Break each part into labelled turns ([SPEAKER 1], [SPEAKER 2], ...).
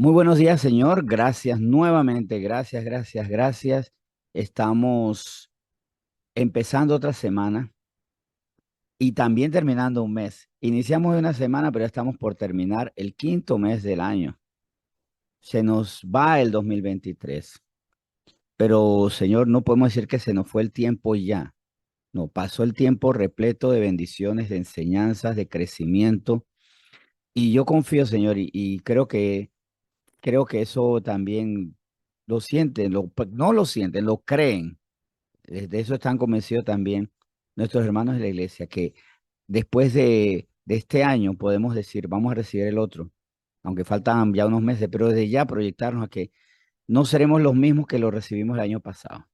[SPEAKER 1] Muy buenos días, señor. Gracias nuevamente. Gracias, gracias, gracias. Estamos empezando otra semana y también terminando un mes. Iniciamos una semana, pero ya estamos por terminar el quinto mes del año. Se nos va el 2023. Pero, señor, no podemos decir que se nos fue el tiempo ya. No, pasó el tiempo repleto de bendiciones, de enseñanzas, de crecimiento. Y yo confío, señor, y creo que eso también lo sienten, no lo sienten, lo creen. De eso están convencidos también nuestros hermanos de la iglesia, que después de este año podemos decir, vamos a recibir el otro, aunque faltan ya unos meses, pero desde ya proyectarnos a que no seremos los mismos que lo recibimos el año pasado.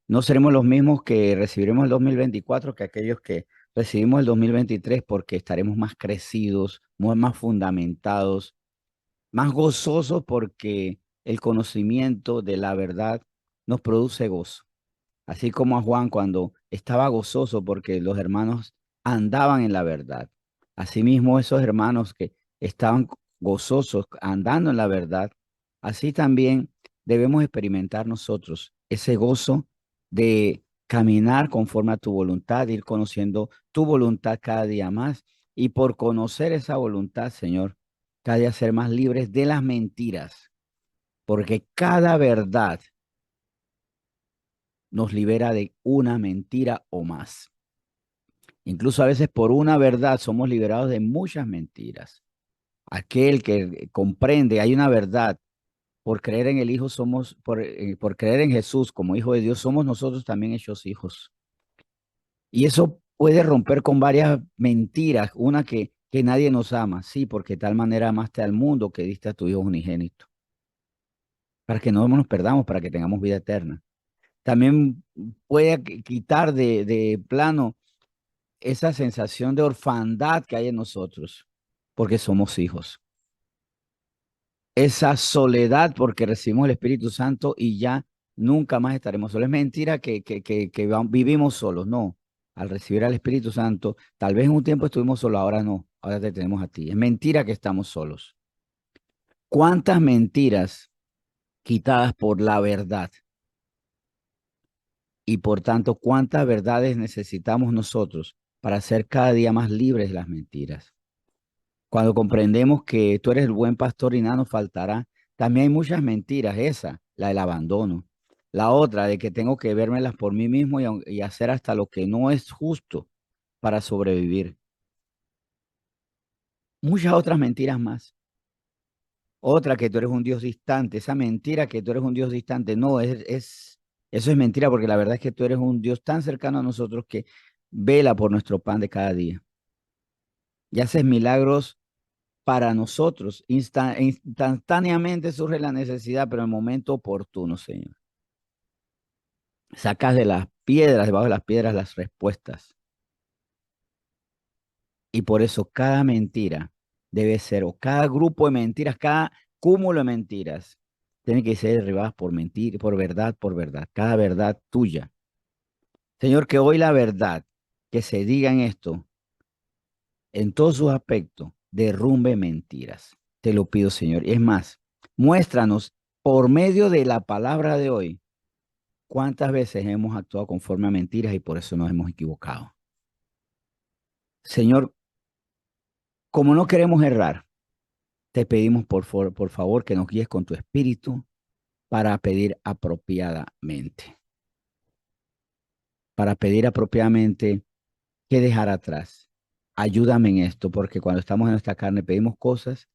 [SPEAKER 1] No seremos los mismos que recibiremos el 2024 que aquellos que recibimos el 2023 porque estaremos más crecidos, más fundamentados, más gozosos porque el conocimiento de la verdad nos produce gozo. Así como a Juan cuando estaba gozoso porque los hermanos andaban en la verdad. Asimismo, esos hermanos que estaban gozosos andando en la verdad, así también debemos experimentar nosotros ese gozo de caminar conforme a tu voluntad, ir conociendo tu voluntad cada día más y por conocer esa voluntad, Señor, cada día ser más libres de las mentiras, porque cada verdad nos libera de una mentira o más. Incluso a veces por una verdad somos liberados de muchas mentiras. Aquel que comprende, hay una verdad, por creer en el Hijo somos, por creer en Jesús como Hijo de Dios, somos nosotros también hechos hijos. Y eso puede romper con varias mentiras. Una que nadie nos ama, sí, porque de tal manera amaste al mundo que diste a tu Hijo unigénito, para que no nos perdamos, para que tengamos vida eterna. También puede quitar de plano esa sensación de orfandad que hay en nosotros, porque somos hijos. Esa soledad porque recibimos el Espíritu Santo y ya nunca más estaremos solos. Es mentira que vivimos solos, no. Al recibir al Espíritu Santo, tal vez en un tiempo estuvimos solos, ahora no, ahora te tenemos a ti. Es mentira que estamos solos. ¿Cuántas mentiras quitadas por la verdad? Y por tanto, ¿cuántas verdades necesitamos nosotros para ser cada día más libres de las mentiras? Cuando comprendemos que tú eres el buen pastor y nada nos faltará, también hay muchas mentiras, esa, la del abandono. La otra, de que tengo que vérmelas por mí mismo y hacer hasta lo que no es justo para sobrevivir. Muchas otras mentiras más. Otra, que tú eres un Dios distante. Esa mentira que tú eres un Dios distante, no, eso es mentira porque la verdad es que tú eres un Dios tan cercano a nosotros que vela por nuestro pan de cada día. Y haces milagros para nosotros. Instantáneamente surge la necesidad, pero en el momento oportuno, Señor. Sacas de las piedras, debajo de las piedras, las respuestas. Y por eso cada mentira debe ser, o cada grupo de mentiras, cada cúmulo de mentiras, tiene que ser derribadas por mentir, por verdad, por verdad. Cada verdad tuya. Señor, que hoy la verdad que se diga en esto, en todos sus aspectos, derrumbe mentiras. Te lo pido, Señor. Y es más, muéstranos por medio de la palabra de hoy cuántas veces hemos actuado conforme a mentiras y por eso nos hemos equivocado. Señor, como no queremos errar, te pedimos por favor que nos guíes con tu espíritu para pedir apropiadamente. Para pedir apropiadamente qué dejar atrás. Ayúdame en esto, porque cuando estamos en nuestra carne pedimos cosas,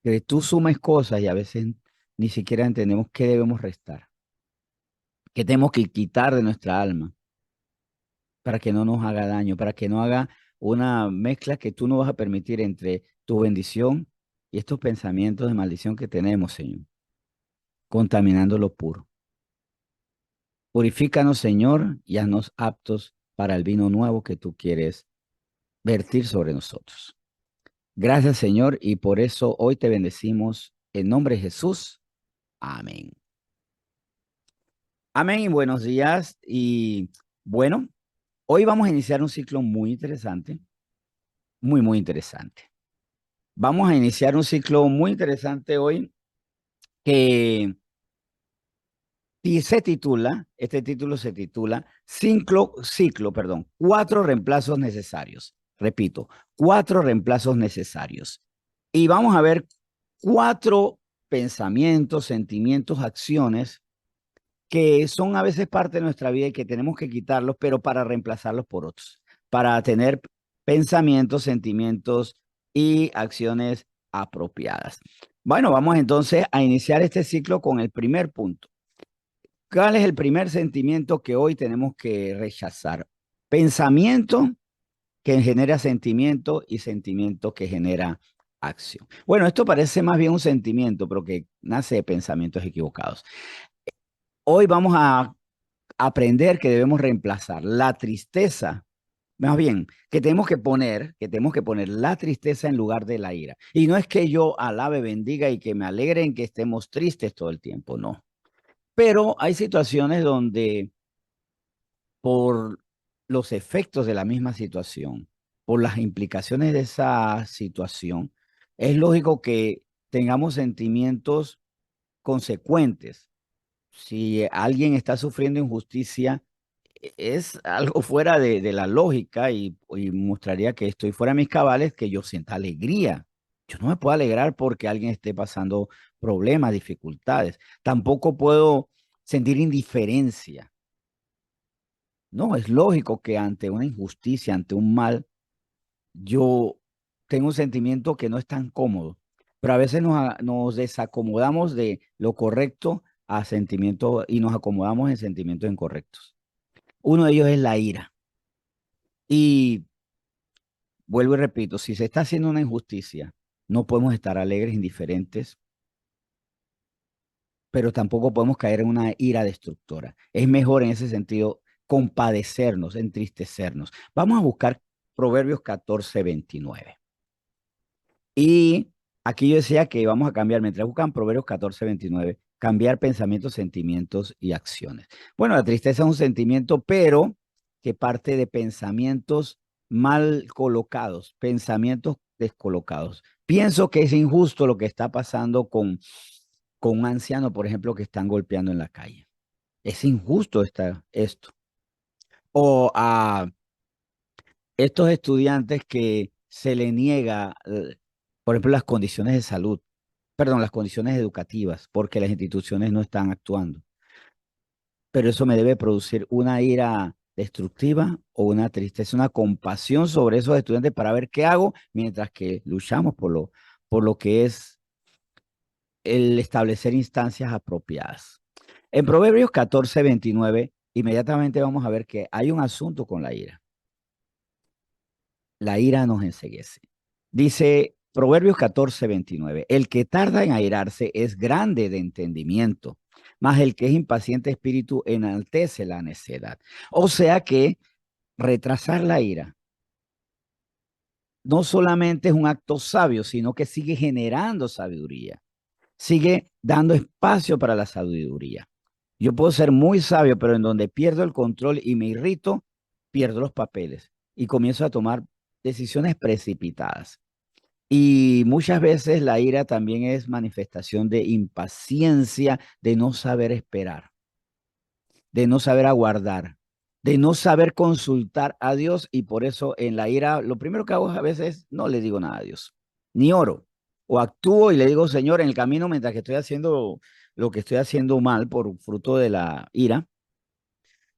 [SPEAKER 1] que tú sumes cosas y a veces ni siquiera entendemos qué debemos restar, qué tenemos que quitar de nuestra alma para que no nos haga daño, para que no haga una mezcla que tú no vas a permitir entre tu bendición y estos pensamientos de maldición que tenemos, Señor, contaminando lo puro. Purifícanos, Señor, y haznos aptos para el vino nuevo que tú quieres vertir sobre nosotros. Gracias, Señor, y por eso hoy te bendecimos en nombre de Jesús. Amén. Amén y buenos días. Y bueno, hoy vamos a iniciar un ciclo muy interesante, muy interesante. Vamos a iniciar un ciclo muy interesante hoy que y se titula, este título se titula perdón, cuatro reemplazos necesarios. Repito, cuatro reemplazos necesarios. Y vamos a ver cuatro pensamientos, sentimientos, acciones que son a veces parte de nuestra vida y que tenemos que quitarlos, pero para reemplazarlos por otros, para tener pensamientos, sentimientos y acciones apropiadas. Bueno, vamos entonces a iniciar este ciclo con el primer punto. ¿Cuál es el primer sentimiento que hoy tenemos que rechazar? Pensamiento que genera sentimiento y sentimiento que genera acción. Bueno, esto parece más bien un sentimiento, pero que nace de pensamientos equivocados. Hoy vamos a aprender que debemos reemplazar la tristeza, más bien, que tenemos que poner la tristeza en lugar de la ira. Y no es que yo alabe, bendiga y que me alegre en que estemos tristes todo el tiempo, no. Pero hay situaciones donde por los efectos de la misma situación, por las implicaciones de esa situación, es lógico que tengamos sentimientos consecuentes. Si alguien está sufriendo injusticia, es algo fuera de la lógica y mostraría que estoy fuera de mis cabales, que yo sienta alegría. Yo no me puedo alegrar porque alguien esté pasando problemas, dificultades. Tampoco puedo sentir indiferencia. No, es lógico que ante una injusticia, ante un mal, yo tengo un sentimiento que no es tan cómodo, pero a veces nos desacomodamos de lo correcto a sentimientos y nos acomodamos en sentimientos incorrectos. Uno de ellos es la ira. Y vuelvo y repito, si se está haciendo una injusticia, no podemos estar alegres, indiferentes, pero tampoco podemos caer en una ira destructora. Es mejor en ese sentido compadecernos, entristecernos. Vamos a buscar Proverbios 14:29. Y aquí yo decía que vamos a cambiar, mientras buscan Proverbios 14:29, cambiar pensamientos, sentimientos y acciones. Bueno, la tristeza es un sentimiento, pero que parte de pensamientos mal colocados, pensamientos descolocados. Pienso que es injusto lo que está pasando con un anciano, por ejemplo, que están golpeando en la calle. Es injusto esto. O a estos estudiantes que se le niega, por ejemplo, las condiciones de salud, perdón, las condiciones educativas, porque las instituciones no están actuando. Pero eso me debe producir una ira destructiva o una tristeza, una compasión sobre esos estudiantes para ver qué hago mientras que luchamos por lo que es el establecer instancias apropiadas. En Proverbios 14:29, inmediatamente vamos a ver que hay un asunto con la ira. La ira nos enceguece. Dice Proverbios 14:29, el que tarda en airarse es grande de entendimiento, mas el que es impaciente de espíritu enaltece la necedad. O sea que retrasar la ira no solamente es un acto sabio, sino que sigue generando sabiduría, sigue dando espacio para la sabiduría. Yo puedo ser muy sabio, pero en donde pierdo el control y me irrito, pierdo los papeles y comienzo a tomar decisiones precipitadas. Y muchas veces la ira también es manifestación de impaciencia, de no saber esperar, de no saber aguardar, de no saber consultar a Dios. Y por eso en la ira lo primero que hago a veces no le digo nada a Dios, ni oro. O actúo y le digo, Señor, en el camino mientras que estoy haciendo lo que estoy haciendo mal por fruto de la ira,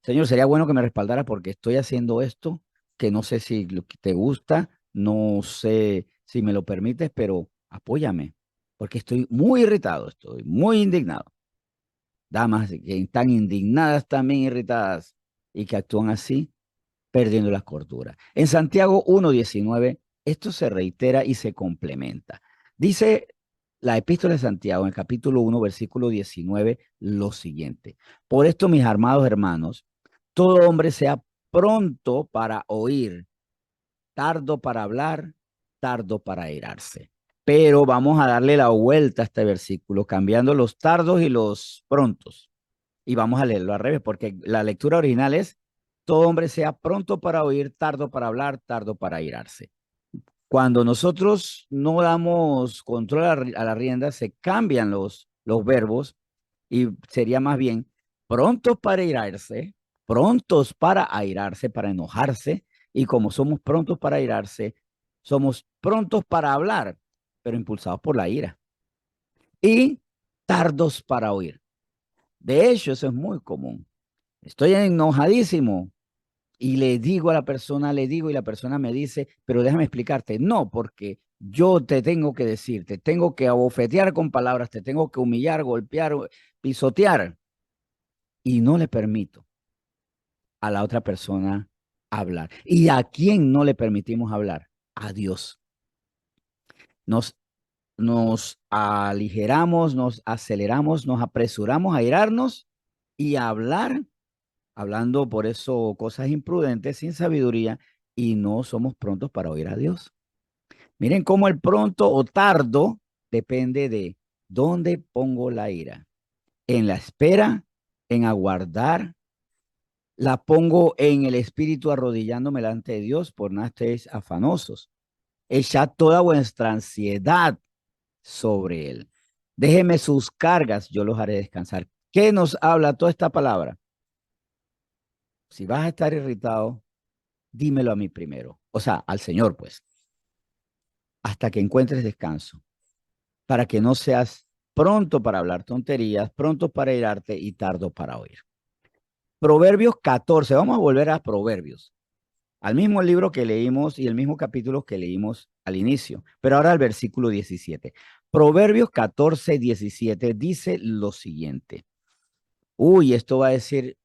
[SPEAKER 1] Señor, sería bueno que me respaldara porque estoy haciendo esto, que no sé si lo que te gusta, no sé si me lo permites, pero apóyame, porque estoy muy irritado, estoy muy indignado. Damas que están indignadas, también irritadas y que actúan así, perdiendo la cordura. En Santiago 1:19, esto se reitera y se complementa. Dice la epístola de Santiago, en el capítulo 1, versículo 19, lo siguiente. Por esto, mis amados hermanos, todo hombre sea pronto para oír, tardo para hablar, tardo para airarse. Pero vamos a darle la vuelta a este versículo, cambiando los tardos y los prontos. Y vamos a leerlo al revés, porque la lectura original es, todo hombre sea pronto para oír, tardo para hablar, tardo para airarse. Cuando nosotros no damos control a la rienda, se cambian los verbos, y sería más bien prontos para airarse, prontos para airarse, para enojarse, y como somos prontos para airarse, somos prontos para hablar, pero impulsados por la ira, y tardos para oír. De hecho, eso es muy común. Estoy enojadísimo y le digo a la persona, le digo y la persona me dice, pero déjame explicarte, no, porque yo te tengo que decir, te tengo que abofetear con palabras, te tengo que humillar, golpear, pisotear, y no le permito a la otra persona hablar. ¿Y a quién no le permitimos hablar? A Dios. Nos, nos aligeramos, nos aceleramos, nos apresuramos a irarnos y a hablar, hablando por eso cosas imprudentes, sin sabiduría, y no somos prontos para oír a Dios. Miren cómo el pronto o tardo depende de dónde pongo la ira. En la espera, en aguardar, la pongo en el espíritu arrodillándome delante de Dios, por nada estéis afanosos. Echad toda vuestra ansiedad sobre él. Déjeme sus cargas, yo los haré descansar. ¿Qué nos habla toda esta palabra? Si vas a estar irritado, dímelo a mí primero. O sea, al Señor, pues, hasta que encuentres descanso, para que no seas pronto para hablar tonterías, pronto para irarte y tardo para oír. Proverbios 14, vamos a volver a Proverbios, al mismo libro que leímos y el mismo capítulo que leímos al inicio, pero ahora al versículo 17. Proverbios 14, 17 dice lo siguiente. Uy, esto va a decir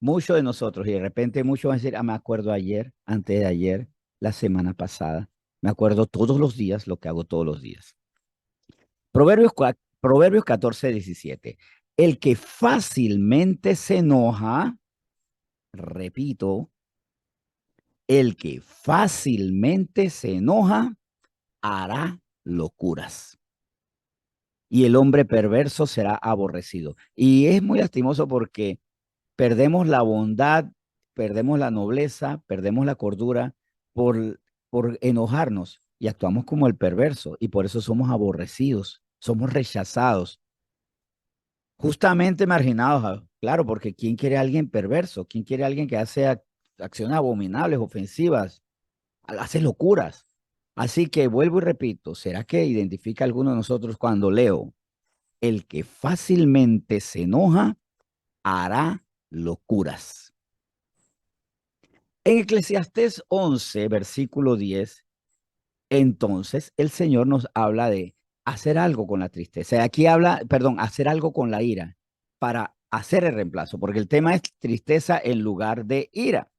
[SPEAKER 1] mucho de nosotros y de repente muchos van a decir, me acuerdo ayer, antes de ayer, la semana pasada. Me acuerdo todos los días lo que hago todos los días. Proverbios 14, 17. El que fácilmente se enoja, repito, el que fácilmente se enoja hará locuras. Y el hombre perverso será aborrecido. Y es muy lastimoso porque perdemos la bondad, perdemos la nobleza, perdemos la cordura por enojarnos y actuamos como el perverso. Y por eso somos aborrecidos, somos rechazados, justamente marginados. Claro, porque ¿quién quiere a alguien perverso? ¿Quién quiere a alguien que hace acciones abominables, ofensivas? Hace locuras. Así que vuelvo y repito, ¿será que identifica alguno de nosotros cuando leo, el que fácilmente se enoja hará locuras? En Eclesiastés 11, versículo 10, entonces el Señor nos habla de hacer algo con la tristeza. Aquí habla, perdón, hacer algo con la ira para hacer el reemplazo, porque el tema es tristeza en lugar de ira.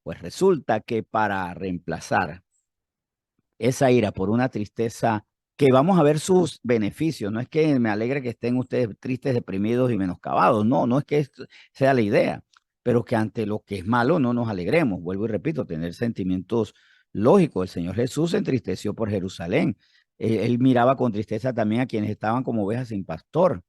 [SPEAKER 1] Pues resulta que para reemplazar esa ira por una tristeza que vamos a ver sus beneficios. No es que me alegre que estén ustedes tristes, deprimidos y menoscabados. No, no es que sea la idea, pero que ante lo que es malo no nos alegremos. Vuelvo y repito, tener sentimientos lógicos. El Señor Jesús se entristeció por Jerusalén. Él miraba con tristeza también a quienes estaban como ovejas sin pastor.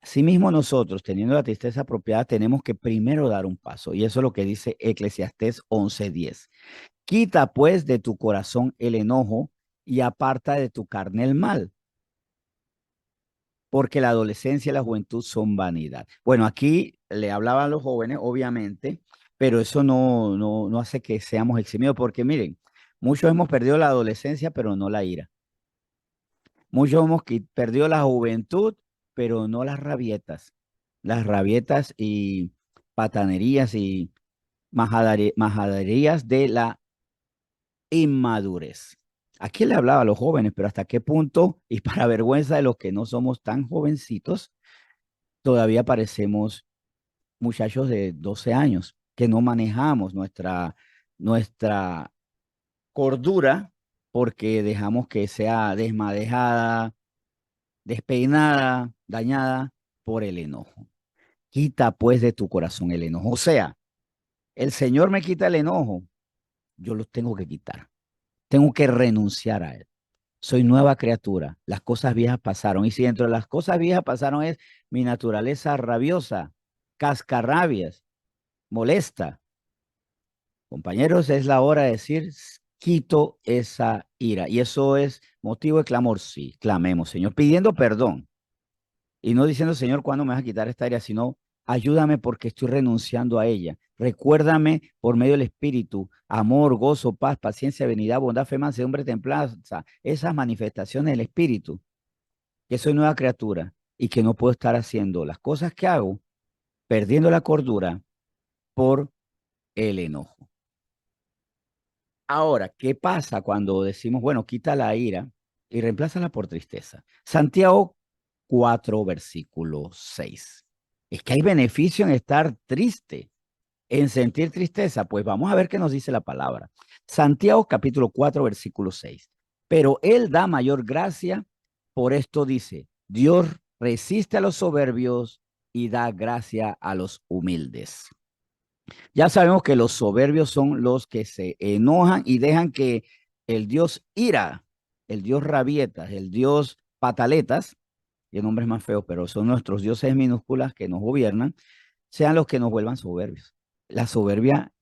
[SPEAKER 1] Asimismo, nosotros, teniendo la tristeza apropiada, tenemos que primero dar un paso. Y eso es lo que dice Eclesiastés 11:10. Quita pues de tu corazón el enojo y aparta de tu carne el mal, porque la adolescencia y la juventud son vanidad. Bueno, aquí le hablaban a los jóvenes, obviamente, pero eso no hace que seamos eximidos, porque miren, muchos hemos perdido la adolescencia, pero no la ira. Muchos hemos perdido la juventud, pero no las rabietas. Las rabietas y patanerías y majaderías de la inmadurez. Aquí le hablaba a los jóvenes, pero hasta qué punto, y para vergüenza de los que no somos tan jovencitos, todavía parecemos muchachos de 12 años, que no manejamos nuestra cordura porque dejamos que sea desmadejada, despeinada, dañada por el enojo. Quita pues de tu corazón el enojo. O sea, el Señor me quita el enojo, yo lo tengo que quitar. Tengo que renunciar a él. Soy nueva criatura. Las cosas viejas pasaron. Y si dentro de las cosas viejas pasaron es mi naturaleza rabiosa, cascarrabias, molesta. Compañeros, es la hora de decir, quito esa ira. Y eso es motivo de clamor. Sí, clamemos, Señor, pidiendo perdón. Y no diciendo, Señor, ¿cuándo me vas a quitar esta ira? Sino, ayúdame porque estoy renunciando a ella. Recuérdame por medio del Espíritu, amor, gozo, paz, paciencia, benignidad, bondad, fe, mansedumbre, templanza, esas manifestaciones del Espíritu, que soy nueva criatura y que no puedo estar haciendo las cosas que hago, perdiendo la cordura por el enojo. Ahora, ¿qué pasa cuando decimos, bueno, quita la ira y reemplázala por tristeza? Santiago 4, versículo 6. Es que hay beneficio en estar triste, en sentir tristeza. Pues vamos a ver qué nos dice la palabra. Santiago capítulo 4, versículo 6. Pero Él da mayor gracia, por esto dice, Dios resiste a los soberbios y da gracia a los humildes. Ya sabemos que los soberbios son los que se enojan y dejan que el dios ira, el dios rabietas, el dios pataletas, y nombres más feos, pero son nuestros dioses minúsculas que nos gobiernan, sean los que nos vuelvan soberbios. La soberbia,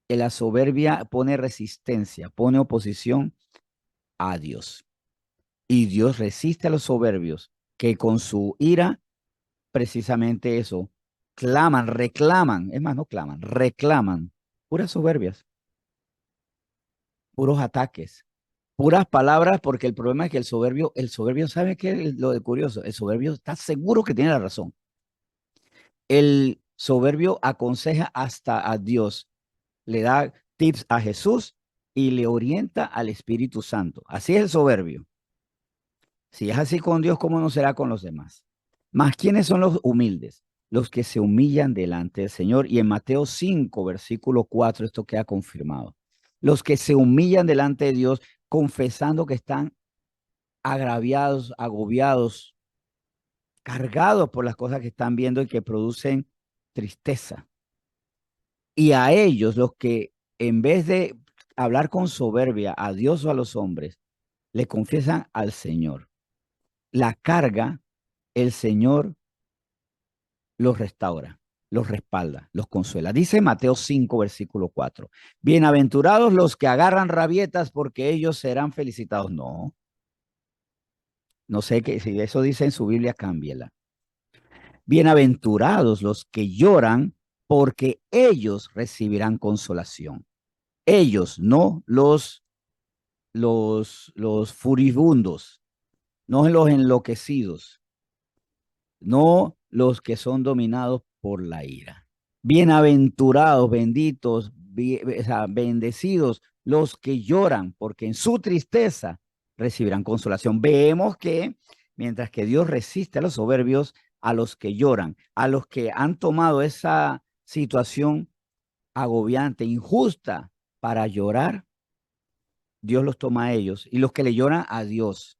[SPEAKER 1] la soberbia pone resistencia, pone oposición a Dios. Y Dios resiste a los soberbios que con su ira, precisamente eso, claman, reclaman, es más, no claman, reclaman puras soberbias, puros ataques, puras palabras, porque el problema es que el soberbio sabe que es lo de curioso, el soberbio está seguro que tiene la razón. El soberbio aconseja hasta a Dios, le da tips a Jesús y le orienta al Espíritu Santo. Así es el soberbio. Si es así con Dios, ¿cómo no será con los demás? Más, ¿quiénes son los humildes? Los que se humillan delante del Señor. Y en Mateo 5, versículo 4, esto queda confirmado. Los que se humillan delante de Dios, confesando que están agraviados, agobiados, cargados por las cosas que están viendo y que producen tristeza. Y a ellos, los que en vez de hablar con soberbia a Dios o a los hombres, le confiesan al Señor. La carga, el Señor los restaura, los respalda, los consuela. Dice Mateo 5, versículo 4. Bienaventurados los que agarran rabietas porque ellos serán felicitados. No, no sé qué, si eso dice en su Biblia, cámbiela. Bienaventurados los que lloran porque ellos recibirán consolación. Ellos, no los furibundos, no los enloquecidos, no los que son dominados por la ira. Bienaventurados, benditos, o sea, bendecidos los que lloran, porque en su tristeza recibirán consolación. Vemos que mientras que Dios resiste a los soberbios, a los que lloran, a los que han tomado esa situación agobiante, injusta, para llorar, Dios los toma a ellos y los que le lloran a Dios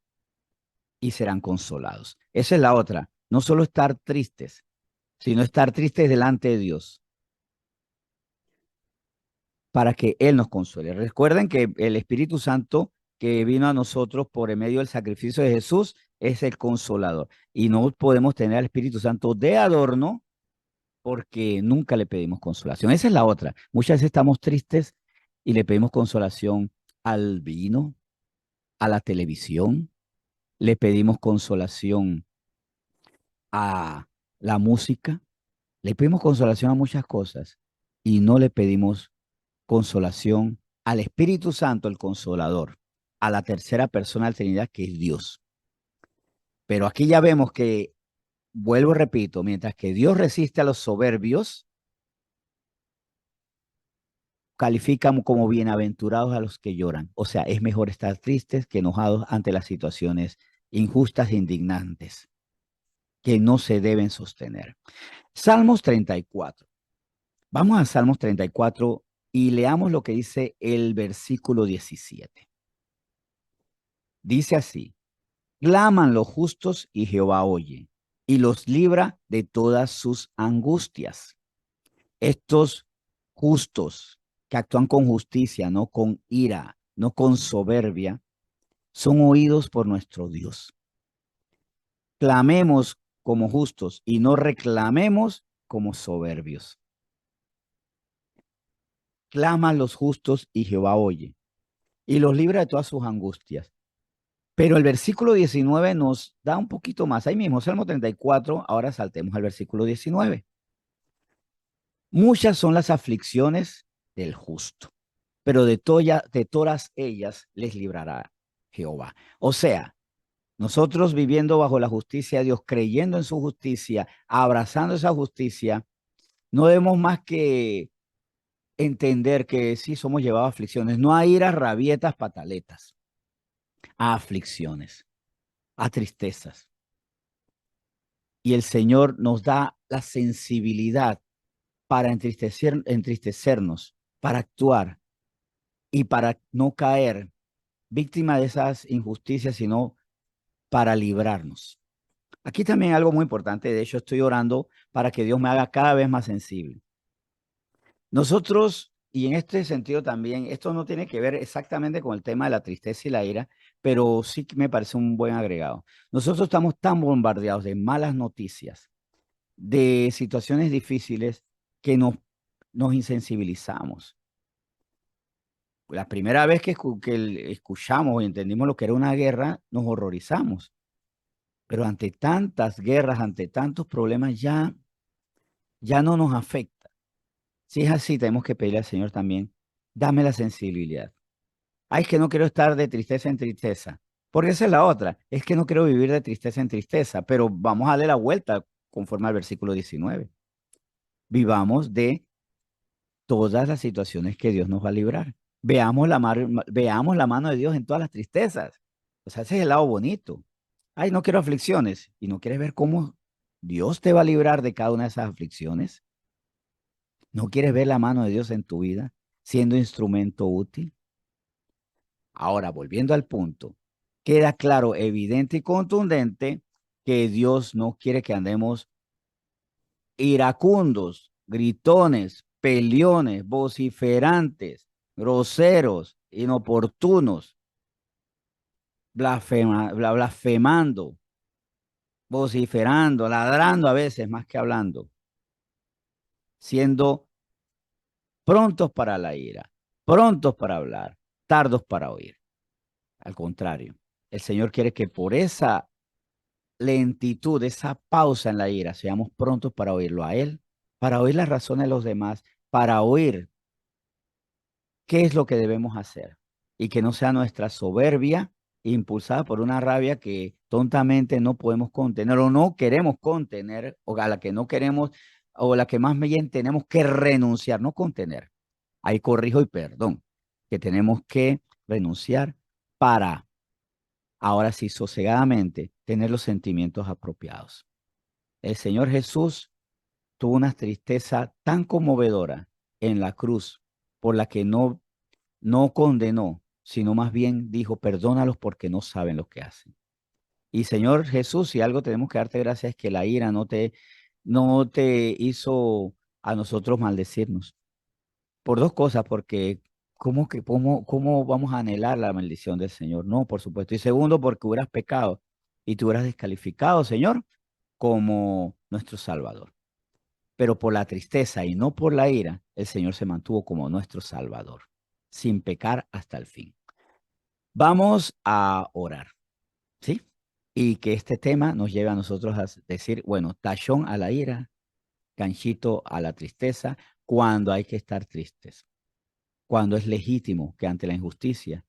[SPEAKER 1] y serán consolados. Esa es la otra. No solo estar tristes, sino estar tristes delante de Dios para que Él nos consuele. Recuerden que el Espíritu Santo que vino a nosotros por el medio del sacrificio de Jesús es el consolador. Y no podemos tener al Espíritu Santo de adorno porque nunca le pedimos consolación. Esa es la otra. Muchas veces estamos tristes y le pedimos consolación al vino, a la televisión, le pedimos consolación a la música, le pedimos consolación a muchas cosas y no le pedimos consolación al Espíritu Santo, el Consolador, a la tercera persona de la Trinidad, que es Dios. Pero aquí ya vemos que, vuelvo y repito, mientras que Dios resiste a los soberbios, califican como bienaventurados a los que lloran. O sea, es mejor estar tristes que enojados ante las situaciones injustas e indignantes que no se deben sostener. Salmos 34. Vamos a Salmos 34 y leamos lo que dice el versículo 17. Dice así: claman los justos y Jehová oye y los libra de todas sus angustias. Estos justos que actúan con justicia, no con ira, no con soberbia, son oídos por nuestro Dios. Clamemos como justos y no reclamemos como soberbios. Claman los justos y Jehová oye y los libra de todas sus angustias. Pero el versículo 19 nos da un poquito más. Ahí mismo, Salmo 34, ahora saltemos al versículo 19. Muchas son las aflicciones del justo, pero de todas ellas les librará Jehová. O sea, nosotros viviendo bajo la justicia de Dios, creyendo en su justicia, abrazando esa justicia, no debemos más que entender que sí somos llevados a aflicciones, no a iras, rabietas, pataletas, a aflicciones, a tristezas. Y el Señor nos da la sensibilidad para entristecernos, para actuar y para no caer víctima de esas injusticias, sino para librarnos. Aquí también algo muy importante, de hecho estoy orando para que Dios me haga cada vez más sensible. Nosotros, y en este sentido también, esto no tiene que ver exactamente con el tema de la tristeza y la ira, pero sí que me parece un buen agregado. Nosotros estamos tan bombardeados de malas noticias, de situaciones difíciles, que nos insensibilizamos. La primera vez que escuchamos y entendimos lo que era una guerra, nos horrorizamos. Pero ante tantas guerras, ante tantos problemas, ya no nos afecta. Si es así, tenemos que pedirle al Señor también, dame la sensibilidad. Ay, es que no quiero estar de tristeza en tristeza. Porque esa es la otra. Es que no quiero vivir de tristeza en tristeza, pero vamos a darle la vuelta conforme al versículo 19. Vivamos de todas las situaciones que Dios nos va a librar. Veamos la mano de Dios en todas las tristezas. O sea, ese es el lado bonito. Ay, no quiero aflicciones. ¿Y no quieres ver cómo Dios te va a librar de cada una de esas aflicciones? ¿No quieres ver la mano de Dios en tu vida siendo instrumento útil? Ahora, volviendo al punto, queda claro, evidente y contundente que Dios no quiere que andemos iracundos, gritones, peleones, vociferantes, groseros, inoportunos, blasfemando, vociferando, ladrando a veces más que hablando, siendo prontos para la ira, prontos para hablar, tardos para oír. Al contrario, el Señor quiere que por esa lentitud, esa pausa en la ira, seamos prontos para oírlo a Él, para oír las razones de los demás, para oír qué es lo que debemos hacer y que no sea nuestra soberbia impulsada por una rabia que tontamente no podemos contener o no queremos contener o a la que no queremos o la que más bien tenemos que renunciar, no contener. Ahí corrijo y perdón, que tenemos que renunciar para ahora sí sosegadamente tener los sentimientos apropiados. El Señor Jesús tuvo una tristeza tan conmovedora en la cruz por la que no condenó, sino más bien dijo, perdónalos porque no saben lo que hacen. Y Señor Jesús, si algo tenemos que darte gracias es que la ira no te hizo a nosotros maldecirnos. Por dos cosas, porque ¿cómo vamos a anhelar la maldición del Señor? No, por supuesto. Y segundo, porque hubieras pecado y tú hubieras descalificado, Señor, como nuestro Salvador. Pero por la tristeza y no por la ira, el Señor se mantuvo como nuestro Salvador, sin pecar hasta el fin. Vamos a orar, ¿sí? Y que este tema nos lleve a nosotros a decir, bueno, tachón a la ira, ganchito a la tristeza, cuando hay que estar tristes, cuando es legítimo que ante la injusticia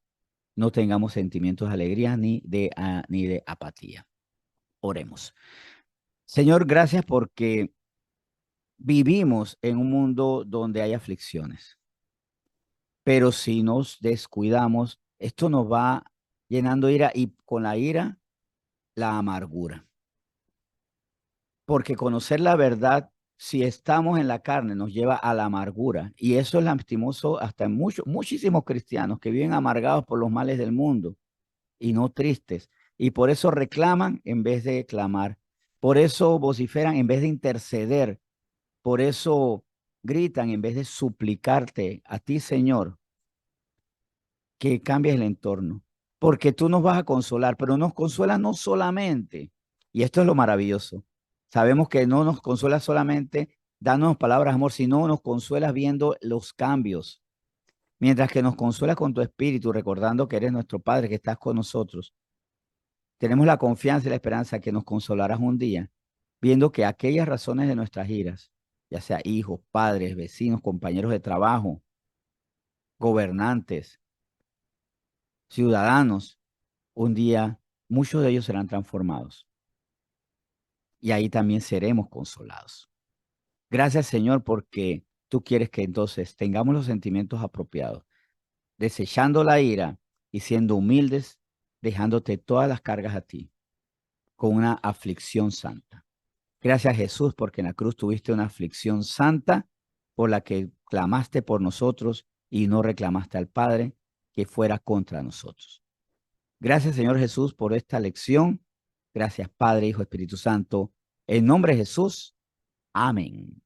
[SPEAKER 1] no tengamos sentimientos de alegría ni de apatía. Oremos. Señor, gracias porque vivimos en un mundo donde hay aflicciones. Pero si nos descuidamos, esto nos va llenando ira y con la ira, la amargura. Porque conocer la verdad, si estamos en la carne, nos lleva a la amargura. Y eso es lastimoso hasta en muchísimos cristianos que viven amargados por los males del mundo y no tristes. Y por eso reclaman en vez de clamar. Por eso vociferan en vez de interceder. Por eso gritan en vez de suplicarte a ti, Señor, que cambies el entorno, porque tú nos vas a consolar, pero nos consuela no solamente, y esto es lo maravilloso, sabemos que no nos consuela solamente dándonos palabras de amor, sino nos consuela viendo los cambios. Mientras que nos consuelas con tu espíritu, recordando que eres nuestro Padre, que estás con nosotros, tenemos la confianza y la esperanza que nos consolarás un día, viendo que aquellas razones de nuestras iras, ya sea hijos, padres, vecinos, compañeros de trabajo, gobernantes, ciudadanos, un día muchos de ellos serán transformados y ahí también seremos consolados. Gracias, Señor, porque tú quieres que entonces tengamos los sentimientos apropiados, desechando la ira y siendo humildes, dejándote todas las cargas a ti, con una aflicción santa. Gracias, Jesús, porque en la cruz tuviste una aflicción santa por la que clamaste por nosotros y no reclamaste al Padre que fuera contra nosotros. Gracias, Señor Jesús, por esta lección. Gracias, Padre, Hijo, Espíritu Santo. En nombre de Jesús. Amén.